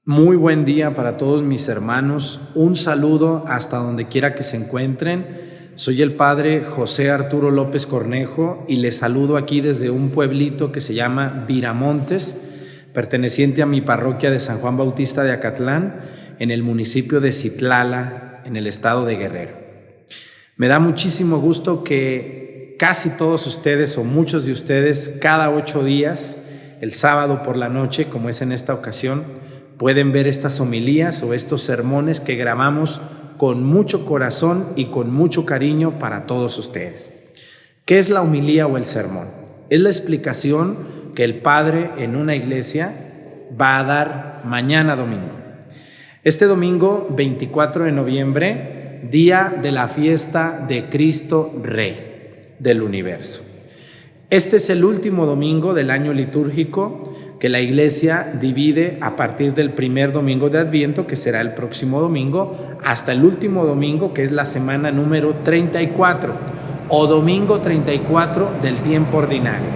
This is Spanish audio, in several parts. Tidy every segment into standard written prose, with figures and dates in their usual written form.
Muy buen día para todos mis hermanos. Un saludo hasta donde quiera que se encuentren. Soy el padre José Arturo López Cornejo y les saludo aquí desde un pueblito que se llama Viramontes, perteneciente a mi parroquia de San Juan Bautista de Acatlán, en el municipio de Citlala, en el estado de Guerrero. Me da muchísimo gusto que casi todos ustedes o muchos de ustedes cada 8 días, el sábado por la noche, como es en esta ocasión, pueden ver estas homilías o estos sermones que grabamos con mucho corazón y con mucho cariño para todos ustedes. ¿Qué es la homilía o el sermón? Es la explicación que el Padre en una iglesia va a dar mañana domingo. Este domingo, 24 de noviembre, día de la fiesta de Cristo Rey del universo. Este es el último domingo del año litúrgico que la Iglesia divide a partir del primer domingo de Adviento, que será el próximo domingo, hasta el último domingo, que es la semana número 34, o domingo 34 del tiempo ordinario.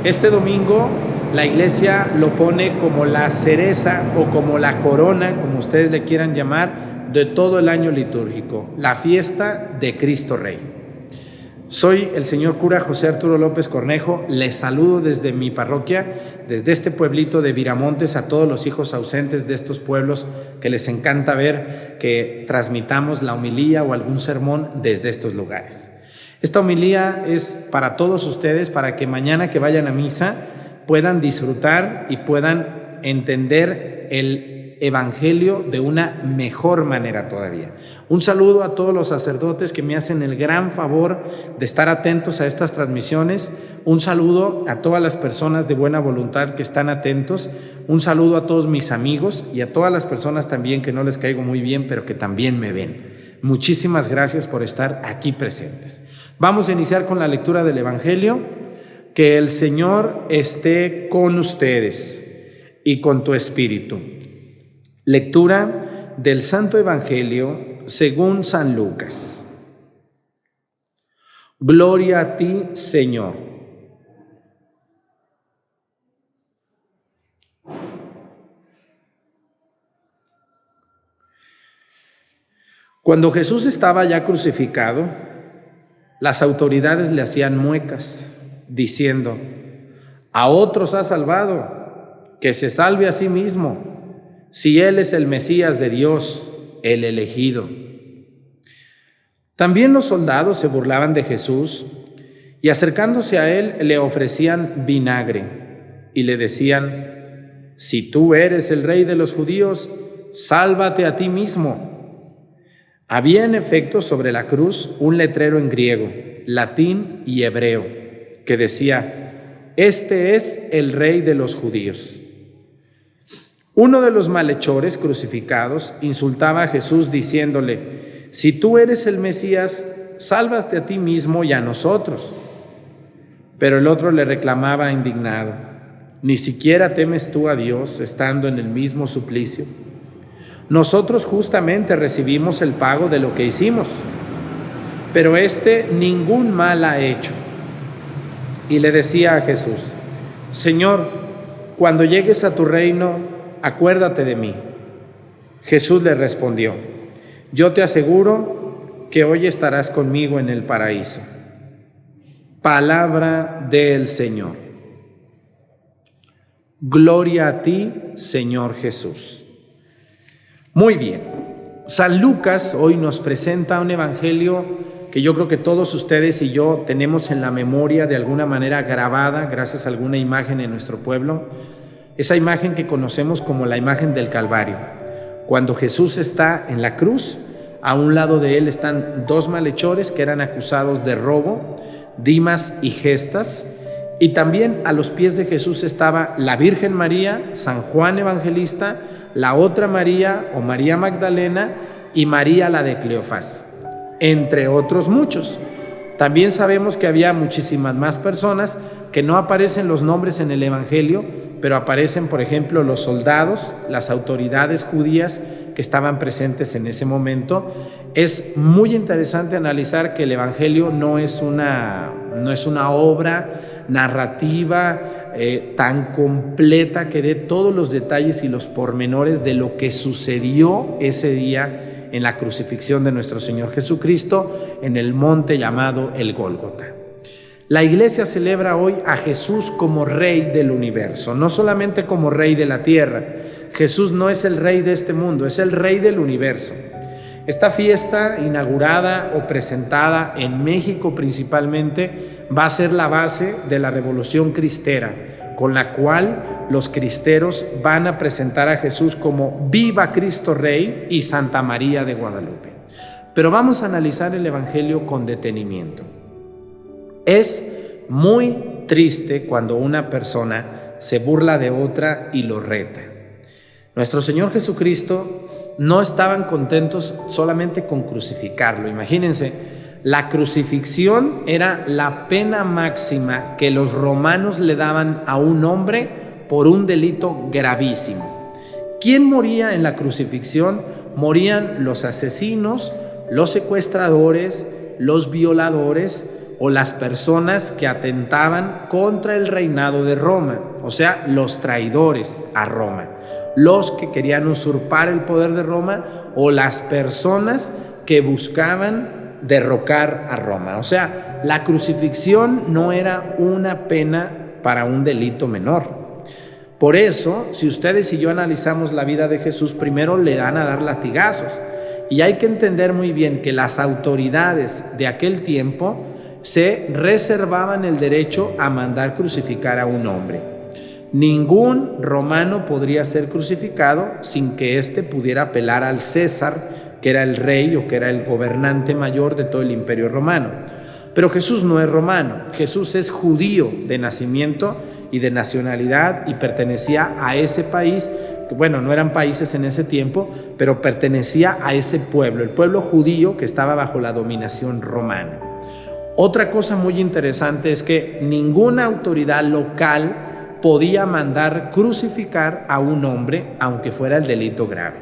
Este domingo la Iglesia lo pone como la cereza o como la corona, como ustedes le quieran llamar, de todo el año litúrgico, la fiesta de Cristo Rey. Soy el señor cura José Arturo López Cornejo, les saludo desde mi parroquia, desde este pueblito de Viramontes, a todos los hijos ausentes de estos pueblos que les encanta ver que transmitamos la homilía o algún sermón desde estos lugares. Esta homilía es para todos ustedes, para que mañana que vayan a misa puedan disfrutar y puedan entender el Evangelio de una mejor manera todavía. Un saludo a todos los sacerdotes que me hacen el gran favor de estar atentos a estas transmisiones. Un saludo a todas las personas de buena voluntad que están atentos. Un saludo a todos mis amigos y a todas las personas también que no les caigo muy bien, pero que también me ven. Muchísimas gracias por estar aquí presentes. Vamos a iniciar con la lectura del Evangelio. Que el Señor esté con ustedes y con tu espíritu. Lectura del Santo Evangelio según San Lucas. Gloria a ti, Señor. Cuando Jesús estaba ya crucificado, las autoridades le hacían muecas, diciendo: a otros ha salvado, que se salve a sí mismo, si Él es el Mesías de Dios, el elegido. También los soldados se burlaban de Jesús y acercándose a Él le ofrecían vinagre y le decían: si tú eres el Rey de los judíos, sálvate a ti mismo. Había en efecto sobre la cruz un letrero en griego, latín y hebreo que decía: este es el Rey de los judíos. Uno de los malhechores crucificados insultaba a Jesús diciéndole: si tú eres el Mesías, sálvate a ti mismo y a nosotros. Pero el otro le reclamaba indignado: ¿ni siquiera temes tú a Dios estando en el mismo suplicio? Nosotros justamente recibimos el pago de lo que hicimos, pero este ningún mal ha hecho. Y le decía a Jesús: Señor, cuando llegues a tu reino, acuérdate de mí. Jesús le respondió: yo te aseguro que hoy estarás conmigo en el paraíso. Palabra del Señor. Gloria a ti, Señor Jesús. Muy bien. San Lucas hoy nos presenta un evangelio que yo creo que todos ustedes y yo tenemos en la memoria de alguna manera grabada gracias a alguna imagen en nuestro pueblo. Esa imagen que conocemos como la imagen del Calvario. Cuando Jesús está en la cruz, a un lado de él están dos malhechores que eran acusados de robo, Dimas y Gestas, y también a los pies de Jesús estaba la Virgen María, San Juan Evangelista, la otra María o María Magdalena y María la de Cleofás, entre otros muchos. También sabemos que había muchísimas más personas que no aparecen los nombres en el Evangelio, pero aparecen, por ejemplo, los soldados, las autoridades judías que estaban presentes en ese momento. Es muy interesante analizar que el Evangelio no es una obra narrativa tan completa que dé todos los detalles y los pormenores de lo que sucedió ese día en la crucifixión de nuestro Señor Jesucristo en el monte llamado el Gólgota. La iglesia celebra hoy a Jesús como Rey del universo, no solamente como Rey de la tierra. Jesús no es el Rey de este mundo, es el Rey del universo. Esta fiesta, inaugurada o presentada en México principalmente, va a ser la base de la Revolución Cristera, con la cual los cristeros van a presentar a Jesús como Viva Cristo Rey y Santa María de Guadalupe. Pero vamos a analizar el Evangelio con detenimiento. Es muy triste cuando una persona se burla de otra y lo reta. Nuestro Señor Jesucristo no estaban contentos solamente con crucificarlo. Imagínense, la crucifixión era la pena máxima que los romanos le daban a un hombre por un delito gravísimo. ¿Quién moría en la crucifixión? Morían los asesinos, los secuestradores, los violadores o las personas que atentaban contra el reinado de Roma, o sea, los traidores a Roma, los que querían usurpar el poder de Roma o las personas que buscaban derrocar a Roma. O sea, la crucifixión no era una pena para un delito menor. Por eso, si ustedes y yo analizamos la vida de Jesús, primero le dan a dar latigazos. Y hay que entender muy bien que las autoridades de aquel tiempo se reservaban el derecho a mandar crucificar a un hombre. Ningún romano podría ser crucificado sin que éste pudiera apelar al César, que era el rey o que era el gobernante mayor de todo el imperio romano. Pero Jesús no es romano, Jesús es judío de nacimiento y de nacionalidad y pertenecía a ese país. Bueno, no eran países en ese tiempo, pero pertenecía a ese pueblo, el pueblo judío que estaba bajo la dominación romana. Otra cosa muy interesante es que ninguna autoridad local podía mandar crucificar a un hombre, aunque fuera el delito grave.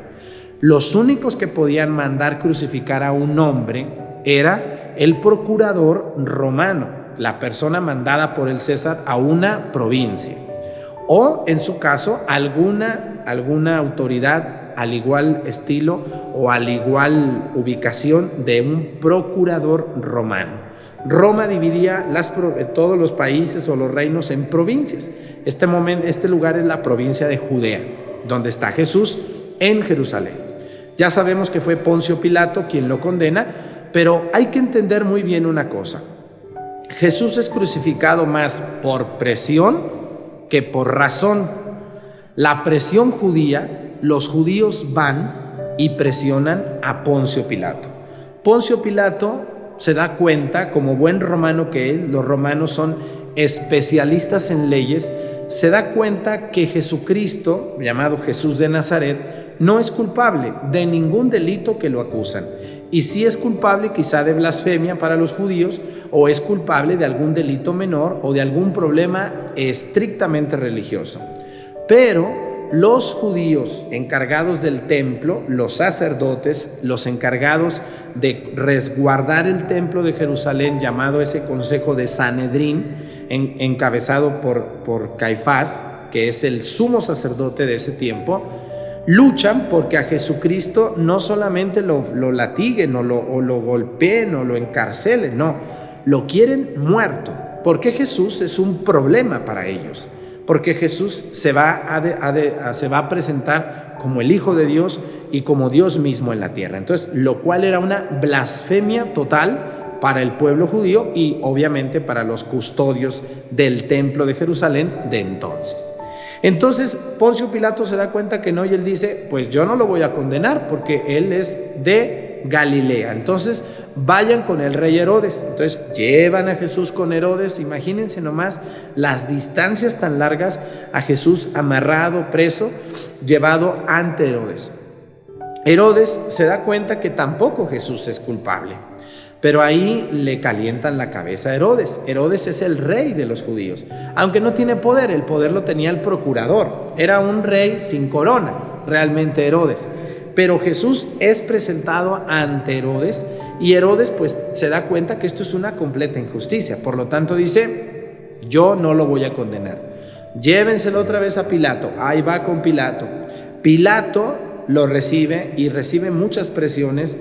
Los únicos que podían mandar crucificar a un hombre era el procurador romano, la persona mandada por el César a una provincia, o en su caso alguna autoridad al igual estilo o al igual ubicación de un procurador romano. Roma dividía todos los países o los reinos en provincias. Este lugar es la provincia de Judea, donde está Jesús en Jerusalén. Ya sabemos que fue Poncio Pilato quien lo condena, pero hay que entender muy bien una cosa. Jesús es crucificado más por presión que por razón. La presión judía, los judíos van y presionan a Poncio Pilato. Poncio Pilato se da cuenta, como buen romano que es, los romanos son especialistas en leyes, se da cuenta que Jesucristo, llamado Jesús de Nazaret, no es culpable de ningún delito que lo acusan. Y si es culpable quizá de blasfemia para los judíos, o es culpable de algún delito menor o de algún problema estrictamente religioso. Pero los judíos encargados del templo, los sacerdotes, los encargados de resguardar el templo de Jerusalén, llamado ese consejo de Sanedrín, encabezado por Caifás, que es el sumo sacerdote de ese tiempo, luchan porque a Jesucristo no solamente lo latiguen o lo golpeen o lo encarcelen, no, lo quieren muerto, porque Jesús es un problema para ellos. Porque Jesús se va a presentar como el Hijo de Dios y como Dios mismo en la tierra. Entonces, lo cual era una blasfemia total para el pueblo judío y obviamente para los custodios del templo de Jerusalén de entonces. Entonces, Poncio Pilato se da cuenta que no, y él dice, pues yo no lo voy a condenar porque él es de Galilea. Entonces, vayan con el rey Herodes. Entonces, llevan a Jesús con Herodes. Imagínense nomás las distancias tan largas, a Jesús amarrado, preso, llevado ante Herodes. Herodes se da cuenta que tampoco Jesús es culpable, pero ahí le calientan la cabeza a Herodes. Herodes es el rey de los judíos, aunque no tiene poder, el poder lo tenía el procurador. Era un rey sin corona, realmente Herodes. Pero Jesús es presentado ante Herodes y Herodes pues se da cuenta que esto es una completa injusticia. Por lo tanto dice, yo no lo voy a condenar. Llévenselo otra vez a Pilato. Ahí va con Pilato. Pilato lo recibe y recibe muchas presiones.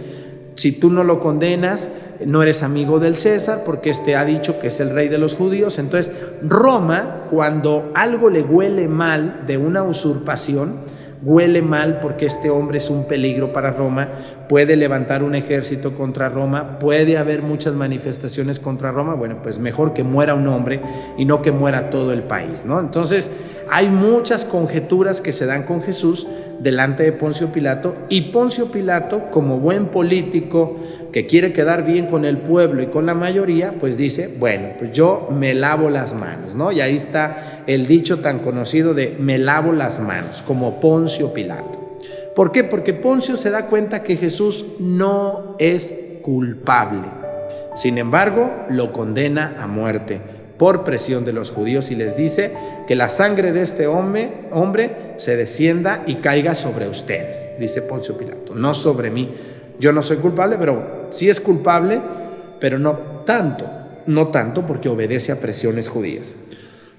Si tú no lo condenas, no eres amigo del César, porque ha dicho que es el rey de los judíos. Entonces Roma, cuando algo le huele mal de una usurpación, huele mal porque este hombre es un peligro para Roma, puede levantar un ejército contra Roma, puede haber muchas manifestaciones contra Roma, bueno, pues mejor que muera un hombre y no que muera todo el país, ¿no? Entonces hay muchas conjeturas que se dan con Jesús delante de Poncio Pilato, y Poncio Pilato, como buen político que quiere quedar bien con el pueblo y con la mayoría, pues dice, bueno, pues yo me lavo las manos, ¿no? Y ahí está el dicho tan conocido de me lavo las manos, como Poncio Pilato. ¿Por qué? Porque Poncio se da cuenta que Jesús no es culpable. Sin embargo, lo condena a muerte por presión de los judíos y les dice que la sangre de este hombre se descienda y caiga sobre ustedes, dice Poncio Pilato, no sobre mí. Yo no soy culpable, pero sí es culpable, pero no tanto porque obedece a presiones judías.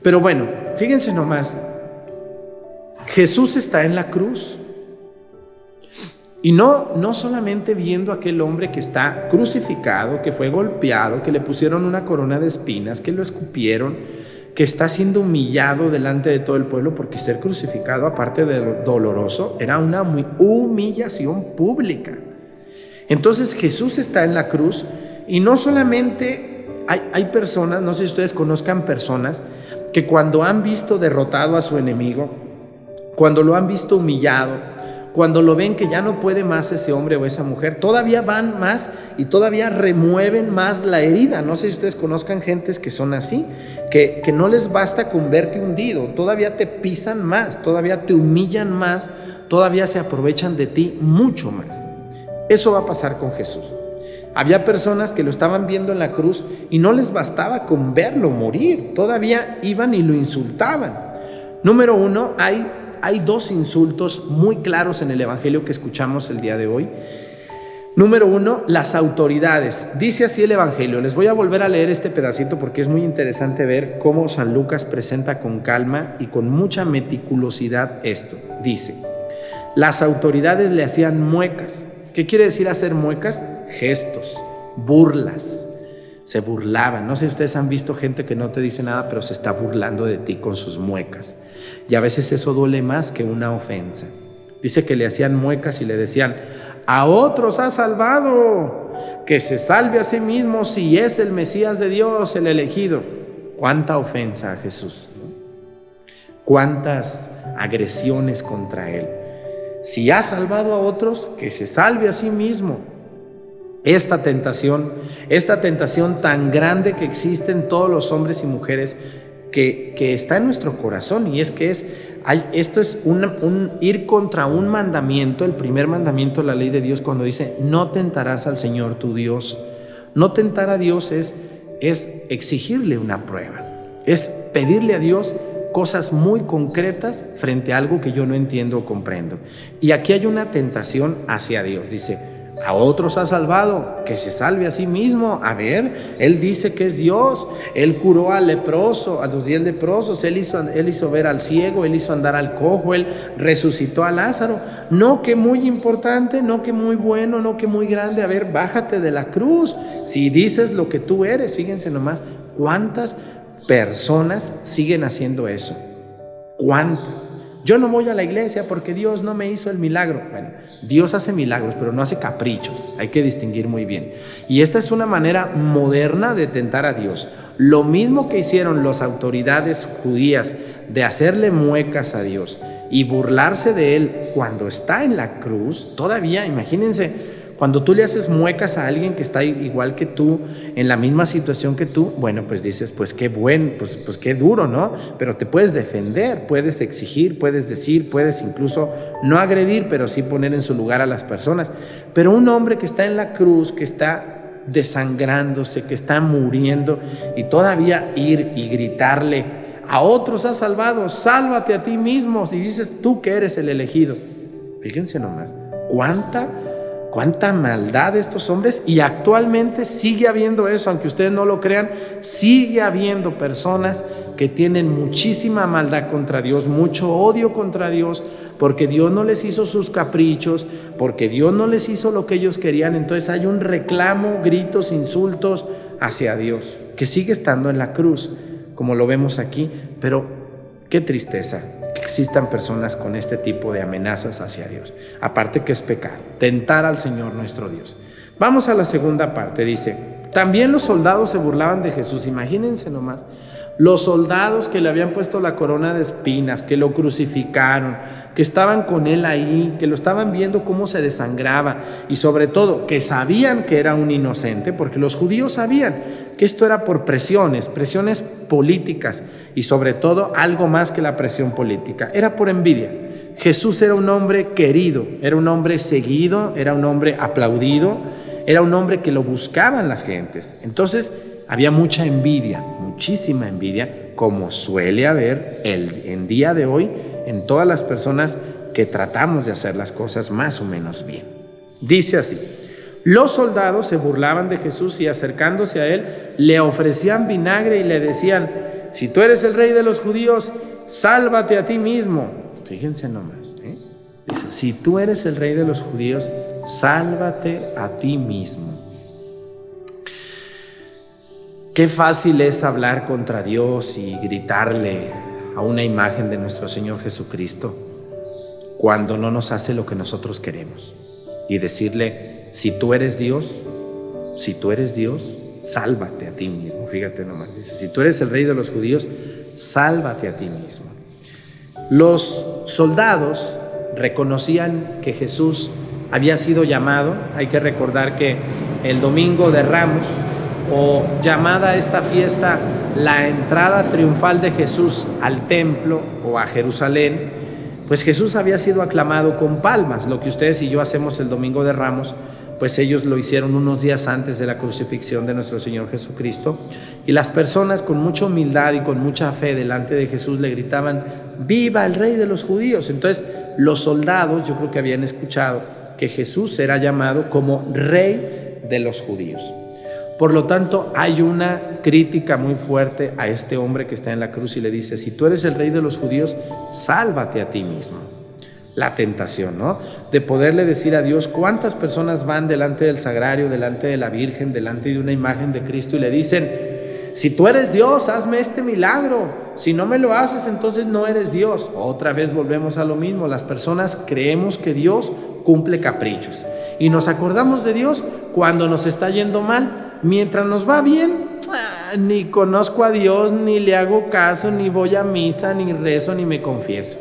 Pero bueno, fíjense nomás, Jesús está en la cruz. Y no solamente viendo a aquel hombre que está crucificado, que fue golpeado, que le pusieron una corona de espinas, que lo escupieron, que está siendo humillado delante de todo el pueblo, porque ser crucificado, aparte de doloroso, era una humillación pública. Entonces Jesús está en la cruz, y no solamente hay personas, no sé si ustedes conozcan personas, que cuando han visto derrotado a su enemigo, cuando lo han visto humillado, cuando lo ven que ya no puede más ese hombre o esa mujer, todavía van más y todavía remueven más la herida. No sé si ustedes conozcan gentes que son así, que no les basta con verte hundido, todavía te pisan más, todavía te humillan más, todavía se aprovechan de ti mucho más. Eso va a pasar con Jesús. Había personas que lo estaban viendo en la cruz y no les bastaba con verlo morir, todavía iban y lo insultaban. Número uno, hay dos insultos muy claros en el evangelio que escuchamos el día de hoy. Número uno, las autoridades. Dice así el evangelio. Les voy a volver a leer este pedacito porque es muy interesante ver cómo San Lucas presenta con calma y con mucha meticulosidad esto. Dice, las autoridades le hacían muecas. ¿Qué quiere decir hacer muecas? Gestos, burlas. Se burlaban. No sé si ustedes han visto gente que no te dice nada, pero se está burlando de ti con sus muecas. Y a veces eso duele más que una ofensa. Dice que le hacían muecas y le decían, a otros ha salvado, que se salve a sí mismo si es el Mesías de Dios, el elegido. Cuánta ofensa a Jesús, ¿no? Cuántas agresiones contra él. Si ha salvado a otros, que se salve a sí mismo. Esta tentación tan grande que existe en todos los hombres y mujeres, que está en nuestro corazón, y es que esto es un ir contra un mandamiento, el primer mandamiento de la ley de Dios, cuando dice no tentarás al Señor tu Dios. No tentar a Dios es exigirle una prueba, es pedirle a Dios cosas muy concretas frente a algo que yo no entiendo o comprendo. Y aquí hay una tentación hacia Dios. Dice, a otros ha salvado, que se salve a sí mismo. A ver, él dice que es Dios. Él curó al leproso, a los 10 leprosos. Él hizo ver al ciego, él hizo andar al cojo, él resucitó a Lázaro. No que muy importante, no que muy bueno, no que muy grande. A ver, bájate de la cruz. Si dices lo que tú eres, fíjense nomás, ¿cuántas personas siguen haciendo eso? ¿Cuántas? Yo no voy a la iglesia porque Dios no me hizo el milagro. Bueno, Dios hace milagros, pero no hace caprichos. Hay que distinguir muy bien. Y esta es una manera moderna de tentar a Dios. Lo mismo que hicieron las autoridades judías de hacerle muecas a Dios y burlarse de él cuando está en la cruz. Todavía, imagínense, cuando tú le haces muecas a alguien que está igual que tú, en la misma situación que tú, bueno, pues dices, pues qué bueno, pues qué duro, ¿no? Pero te puedes defender, puedes exigir, puedes decir, puedes incluso no agredir, pero sí poner en su lugar a las personas. Pero un hombre que está en la cruz, que está desangrándose, que está muriendo, y todavía ir y gritarle, a otros has salvado, sálvate a ti mismo, y dices tú que eres el elegido. Fíjense nomás, cuánta cuánta maldad de estos hombres, y actualmente sigue habiendo eso, aunque ustedes no lo crean, sigue habiendo personas que tienen muchísima maldad contra Dios, mucho odio contra Dios, porque Dios no les hizo sus caprichos, porque Dios no les hizo lo que ellos querían. Entonces hay un reclamo, gritos, insultos hacia Dios, que sigue estando en la cruz, como lo vemos aquí. Pero qué tristeza que existan personas con este tipo de amenazas hacia Dios. Aparte que es pecado, tentar al Señor nuestro Dios. Vamos a la segunda parte, dice, también los soldados se burlaban de Jesús. Imagínense nomás, los soldados que le habían puesto la corona de espinas, que lo crucificaron, que estaban con él ahí, que lo estaban viendo cómo se desangraba, y sobre todo que sabían que era un inocente, porque los judíos sabían que esto era por presiones políticas, y sobre todo algo más que la presión política, era por envidia. Jesús era un hombre querido, era un hombre seguido, era un hombre aplaudido, era un hombre que lo buscaban las gentes. Entonces había mucha envidia, muchísima envidia, como suele haber en día de hoy en todas las personas que tratamos de hacer las cosas más o menos bien. Dice así: los soldados se burlaban de Jesús y acercándose a él le ofrecían vinagre y le decían: si tú eres el rey de los judíos, sálvate a ti mismo. Fíjense nomás, dice: si tú eres el rey de los judíos, sálvate a ti mismo. Qué fácil es hablar contra Dios y gritarle a una imagen de nuestro Señor Jesucristo cuando no nos hace lo que nosotros queremos, y decirle: si tú eres Dios, sálvate a ti mismo. Fíjate nomás, dice: si tú eres el rey de los judíos, sálvate a ti mismo. Los soldados reconocían que Jesús había sido llamado. Hay que recordar que el Domingo de Ramos, o llamada esta fiesta la entrada triunfal de Jesús al templo o a Jerusalén, pues Jesús había sido aclamado con palmas. Lo que ustedes y yo hacemos el Domingo de Ramos, pues ellos lo hicieron unos días antes de la crucifixión de nuestro Señor Jesucristo, y las personas con mucha humildad y con mucha fe delante de Jesús le gritaban: ¡viva el rey de los judíos! Entonces los soldados, yo creo que habían escuchado que Jesús era llamado como rey de los judíos. Por lo tanto, hay una crítica muy fuerte a este hombre que está en la cruz y le dice: si tú eres el rey de los judíos, sálvate a ti mismo. La tentación, ¿no?, de poderle decir a Dios. ¿Cuántas personas van delante del sagrario, delante de la Virgen, delante de una imagen de Cristo y le dicen: si tú eres Dios, hazme este milagro, si no me lo haces, entonces no eres Dios? Otra vez volvemos a lo mismo. Las personas creemos que Dios cumple caprichos y nos acordamos de Dios cuando nos está yendo mal. Mientras nos va bien, ni conozco a Dios, ni le hago caso, ni voy a misa, ni rezo, ni me confieso.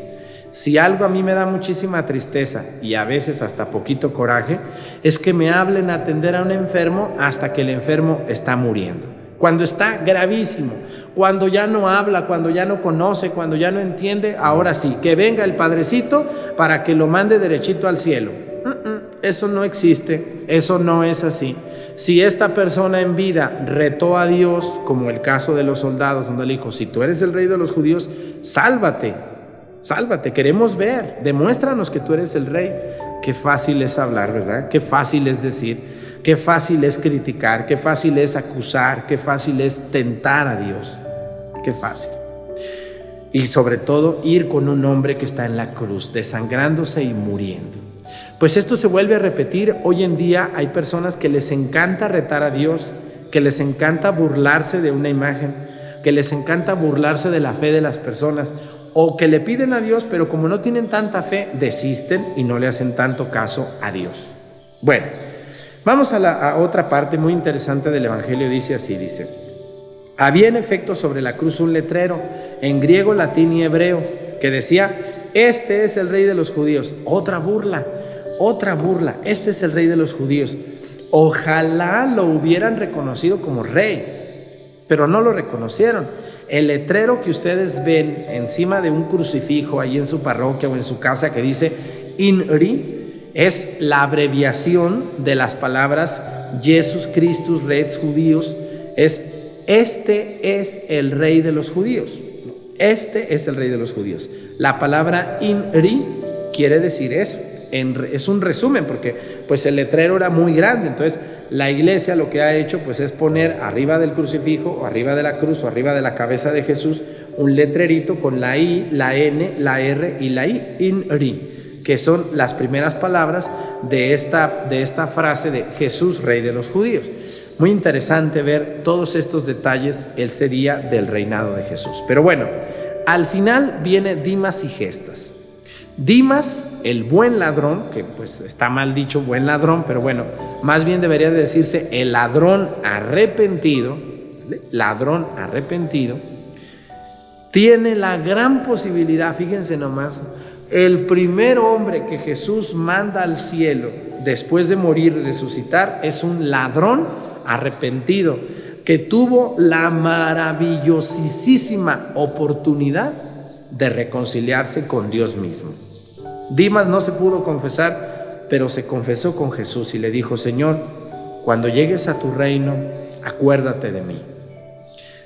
Si algo a mí me da muchísima tristeza y a veces hasta poquito coraje, es que me hablen a atender a un enfermo hasta que el enfermo está muriendo, cuando está gravísimo, cuando ya no habla, cuando ya no conoce, cuando ya no entiende. Ahora sí, que venga el Padrecito para que lo mande derechito al cielo. Eso no existe, eso no es así. Si esta persona en vida retó a Dios, como el caso de los soldados, donde le dijo: si tú eres el rey de los judíos, sálvate, queremos ver, demuéstranos que tú eres el rey. Qué fácil es hablar, ¿verdad? Qué fácil es decir, qué fácil es criticar, qué fácil es acusar, qué fácil es tentar a Dios, qué fácil. Y sobre todo ir con un hombre que está en la cruz, desangrándose y muriendo. Pues esto se vuelve a repetir. Hoy en día hay personas que les encanta retar a Dios, que les encanta burlarse de una imagen, que les encanta burlarse de la fe de las personas, o que le piden a Dios, pero como no tienen tanta fe, desisten y no le hacen tanto caso a Dios. Bueno, vamos a otra parte muy interesante del Evangelio. Dice así, dice: había en efecto sobre la cruz un letrero en griego, latín y hebreo que decía: este es el rey de los judíos. Otra burla, este es el rey de los judíos. Ojalá lo hubieran reconocido como rey, pero no lo reconocieron. El letrero que ustedes ven encima de un crucifijo ahí en su parroquia o en su casa que dice INRI es la abreviación de las palabras Jesus Christus Rex Judíos. Este es el rey de los judíos. Este es el rey de los judíos. La palabra INRI quiere decir eso. es un resumen, porque pues el letrero era muy grande. Entonces la iglesia lo que ha hecho pues es poner arriba del crucifijo o arriba de la cruz o arriba de la cabeza de Jesús un letrerito con la I, la N, la R y la I, INRI, que son las primeras palabras de esta frase de Jesús, Rey de los Judíos. Muy interesante ver todos estos detalles este día del reinado de Jesús. Pero bueno, al final viene Dimas y Gestas. Dimas, el buen ladrón, que pues está mal dicho buen ladrón, pero bueno, más bien debería decirse el ladrón arrepentido, tiene la gran posibilidad, fíjense nomás, el primer hombre que Jesús manda al cielo después de morir y resucitar es un ladrón arrepentido que tuvo la maravillosísima oportunidad de reconciliarse con Dios mismo. Dimas no se pudo confesar, pero se confesó con Jesús y le dijo: Señor, cuando llegues a tu reino, acuérdate de mí.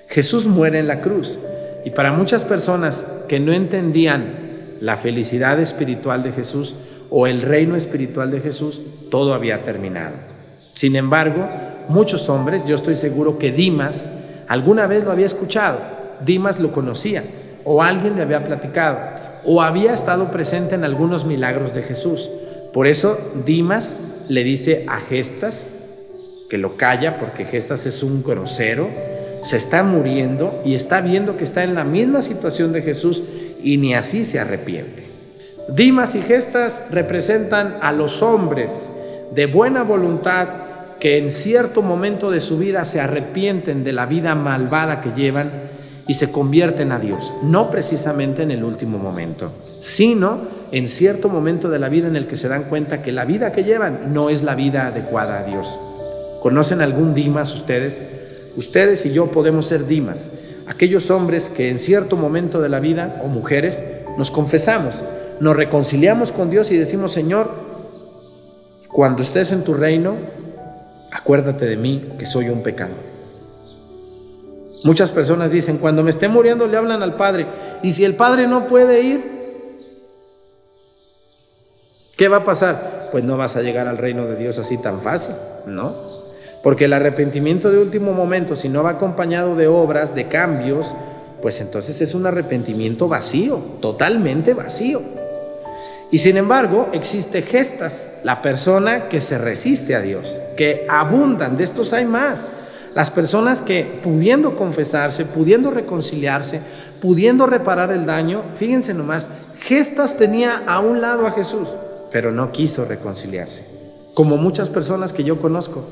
Jesús muere en la cruz, y para muchas personas que no entendían la felicidad espiritual de Jesús o el reino espiritual de Jesús, todo había terminado. Sin embargo, muchos hombres, yo estoy seguro que Dimas alguna vez lo había escuchado, Dimas lo conocía, o alguien le había platicado, o había estado presente en algunos milagros de Jesús. Por eso Dimas le dice a Gestas que lo calla, porque Gestas es un grosero, se está muriendo y está viendo que está en la misma situación de Jesús y ni así se arrepiente. Dimas y Gestas representan a los hombres de buena voluntad que en cierto momento de su vida se arrepienten de la vida malvada que llevan y se convierten a Dios, no precisamente en el último momento, sino en cierto momento de la vida en el que se dan cuenta que la vida que llevan no es la vida adecuada a Dios. ¿Conocen algún Dimas ustedes? Ustedes y yo podemos ser Dimas, aquellos hombres que en cierto momento de la vida, o mujeres, nos confesamos, nos reconciliamos con Dios y decimos: Señor, cuando estés en tu reino, acuérdate de mí, que soy un pecador. Muchas personas dicen: cuando me esté muriendo le hablan al Padre, y si el Padre no puede ir, ¿qué va a pasar? Pues no vas a llegar al reino de Dios así tan fácil, ¿no? Porque el arrepentimiento de último momento, si no va acompañado de obras, de cambios, pues entonces es un arrepentimiento vacío, totalmente vacío. Y sin embargo, existe Gestas, la persona que se resiste a Dios, que abundan, de estos hay más. Las personas que, pudiendo confesarse, pudiendo reconciliarse, pudiendo reparar el daño, fíjense nomás, Gestas tenía a un lado a Jesús, pero no quiso reconciliarse, como muchas personas que yo conozco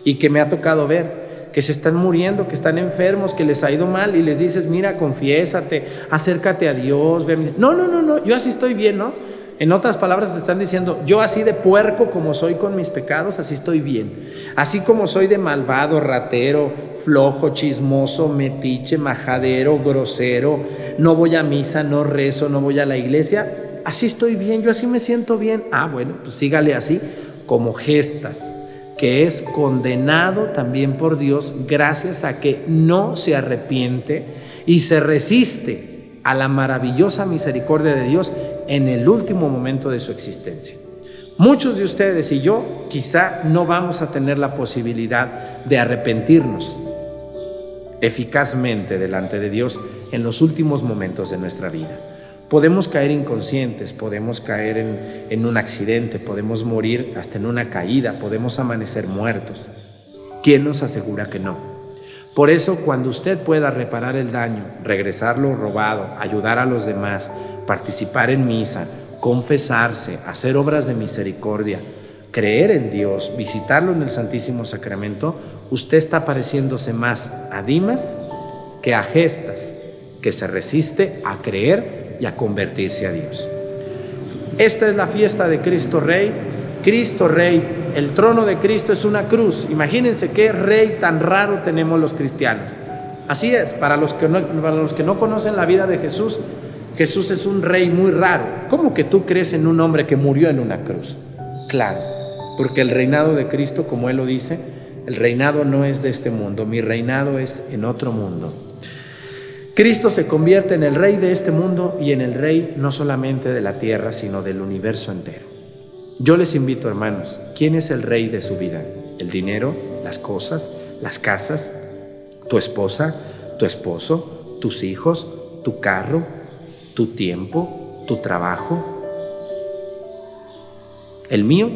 y que me ha tocado ver, que se están muriendo, que están enfermos, que les ha ido mal, y les dices: mira, confiésate, acércate a Dios, ven. No, yo así estoy bien, ¿no? En otras palabras te están diciendo: yo así de puerco como soy con mis pecados, así estoy bien. Así como soy de malvado, ratero, flojo, chismoso, metiche, majadero, grosero, no voy a misa, no rezo, no voy a la iglesia, así estoy bien, yo así me siento bien. Ah, bueno, pues sígale así, como Gestas, que es condenado también por Dios gracias a que no se arrepiente y se resiste a la maravillosa misericordia de Dios en el último momento de su existencia. Muchos de ustedes y yo quizá no vamos a tener la posibilidad de arrepentirnos eficazmente delante de Dios en los últimos momentos de nuestra vida. Podemos caer inconscientes, podemos caer en un accidente, podemos morir hasta en una caída, podemos amanecer muertos. ¿Quién nos asegura que no? Por eso, cuando usted pueda reparar el daño, regresar lo robado, ayudar a los demás, participar en misa, confesarse, hacer obras de misericordia, creer en Dios, visitarlo en el Santísimo Sacramento, usted está pareciéndose más a Dimas que a Gestas, que se resiste a creer y a convertirse a Dios. Esta es la fiesta de Cristo Rey. Cristo Rey, el trono de Cristo es una cruz. Imagínense qué rey tan raro tenemos los cristianos. Así es, para los que no conocen la vida de Jesús, Jesús es un rey muy raro. ¿Cómo que tú crees en un hombre que murió en una cruz? Claro, porque el reinado de Cristo, como Él lo dice, el reinado no es de este mundo, mi reinado es en otro mundo. Cristo se convierte en el rey de este mundo y en el rey no solamente de la tierra, sino del universo entero. Yo les invito, hermanos, ¿quién es el rey de su vida? ¿El dinero, las cosas, las casas, tu esposa, tu esposo, tus hijos, tu carro, tu tiempo, tu trabajo? El mío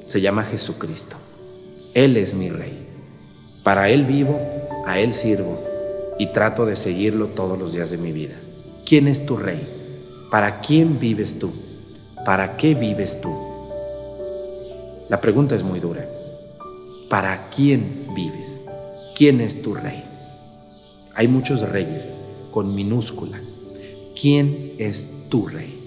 se llama Jesucristo. Él es mi rey. Para Él vivo, a Él sirvo y trato de seguirlo todos los días de mi vida. ¿Quién es tu rey? ¿Para quién vives tú? ¿Para qué vives tú? La pregunta es muy dura. ¿Para quién vives? ¿Quién es tu rey? Hay muchos reyes con minúscula. ¿Quién es tu rey?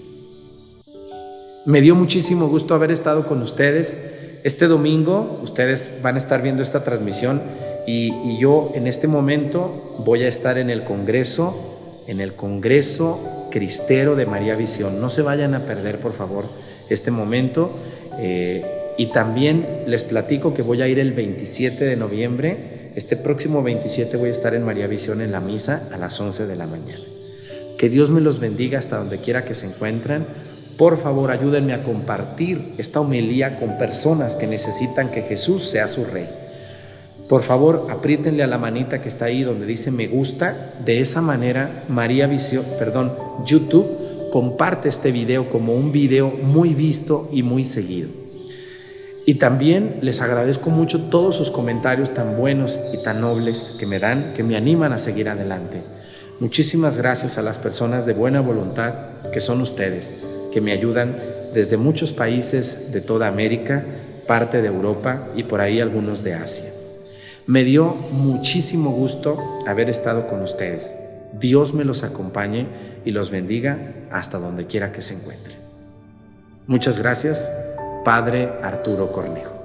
Me dio muchísimo gusto haber estado con ustedes. Este domingo ustedes van a estar viendo esta transmisión y yo en este momento voy a estar en el Congreso Cristero de María Visión. No se vayan a perder, por favor, este momento. Y también les platico que voy a ir el 27 de noviembre. Este próximo 27 voy a estar en María Visión en la misa a las 11 de la mañana. Que Dios me los bendiga hasta donde quiera que se encuentren. Por favor, ayúdenme a compartir esta homilía con personas que necesitan que Jesús sea su rey. Por favor, apriétenle a la manita que está ahí donde dice me gusta. De esa manera, YouTube comparte este video como un video muy visto y muy seguido. Y también les agradezco mucho todos sus comentarios tan buenos y tan nobles que me dan, que me animan a seguir adelante. Muchísimas gracias a las personas de buena voluntad que son ustedes, que me ayudan desde muchos países de toda América, parte de Europa y por ahí algunos de Asia. Me dio muchísimo gusto haber estado con ustedes. Dios me los acompañe y los bendiga hasta donde quiera que se encuentren. Muchas gracias, Padre Arturo Cornejo.